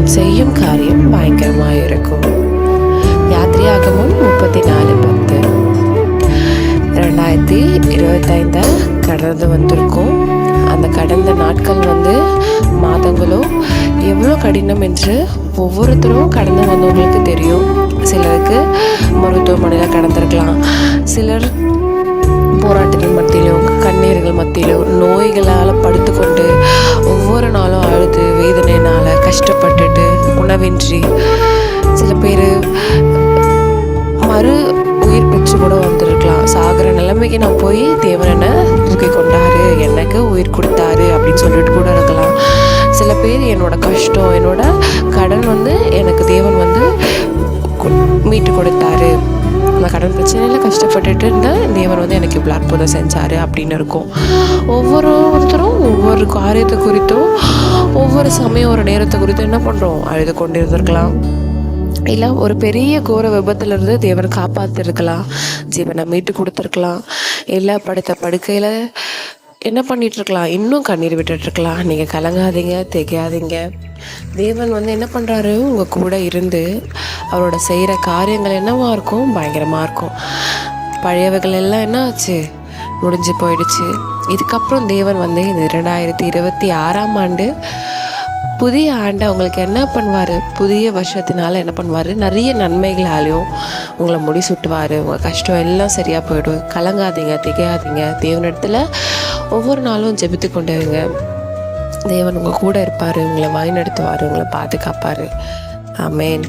தேவன் செய்யும் காரியம் பயங்கரமாக இருக்கும். யாத்திரையாகமம் 34:10. 2025 கடந்து வந்திருக்கோம். அந்த கடந்த நாட்கள் மாதங்களோ எவ்வளோ கடினம் என்று ஒவ்வொருத்தரும் கடந்து வந்தவங்களுக்கு தெரியும். சிலருக்கு மருத்துவமனையில் கடந்திருக்கலாம், சிலர் போராட்டத்தின் மத்தியிலும் கண்ணீர்கள் மத்தியிலும் நோய்களால் படுத்துக்கொண்டு ஒவ்வொரு நாளும் அழுது வேதனையினால் கஷ்டப்பட்டுட்டு உணவின்றி, சில பேர் மறு உயிர் பெற்று கூட வந்திருக்கலாம். சாகிற நிலைமைக்கு நான் போய் தேவன் என்னை தூக்கி கொண்டாரு, எனக்கு உயிர் கொடுத்தாரு அப்படின்னு சொல்லிட்டு கூட இருக்கலாம். சில பேர் என்னோட கஷ்டம், என்னோட கடன் எனக்கு தேவன் மீட்டு கொடுத்தாரு, நான் கடன் பிரச்சனையில் கஷ்டப்பட்டுட்டு இருந்தேன், தேவன் எனக்கு இவ்வளோ அற்புதம் செஞ்சார் அப்படின்னு இருக்கும். ஒவ்வொருத்தரும் ஒவ்வொரு காரியத்தை குறித்தும் ஒவ்வொரு சமயம் ஒரு நேரத்தை குறித்தும் என்ன பண்ணுறோம், அழுது கொண்டு இருந்திருக்கலாம். இல்லை ஒரு பெரிய கோர விபத்துலேருந்து தேவன் காப்பாற்றிருக்கலாம், ஜீவனை மீட்டு கொடுத்துருக்கலாம். இல்லை படுத்த படுக்கையில் என்ன பண்ணிகிட்ருக்கலாம், இன்னும் கண்ணீர் விட்டுட்ருக்கலாம். நீங்கள் கலங்காதீங்க, திகையாதீங்க. தேவன் என்ன பண்ணுறாரு, உங்கள் கூட இருந்து அவரோட செய்கிற காரியங்கள் என்னவா இருக்கும், பயங்கரமாக இருக்கும். பழையவைகள் எல்லாம் என்ன ஆச்சு, முடிஞ்சு போயிடுச்சு. இதுக்கப்புறம் தேவன் இந்த 2026ஆம் ஆண்டு புதிய ஆண்டை உங்களுக்கு என்ன பண்ணுவார், புதிய வருஷத்தினால என்ன பண்ணுவார், நிறைய நன்மைகளாலையும் உங்களை முடிசூட்டுவார். உங்கள் கஷ்டம் எல்லாம் சரியாக போய்டும். கலங்காதீங்க, திகையாதீங்க. தேவனிடத்தில் ஒவ்வொரு நாளும் ஜெபித்து கொண்டு இருங்க. தேவன் உங்கள் கூட இருப்பார், உங்களை வழி நடத்துவார், உங்களை பாதுகாப்பார். ஆமேன்.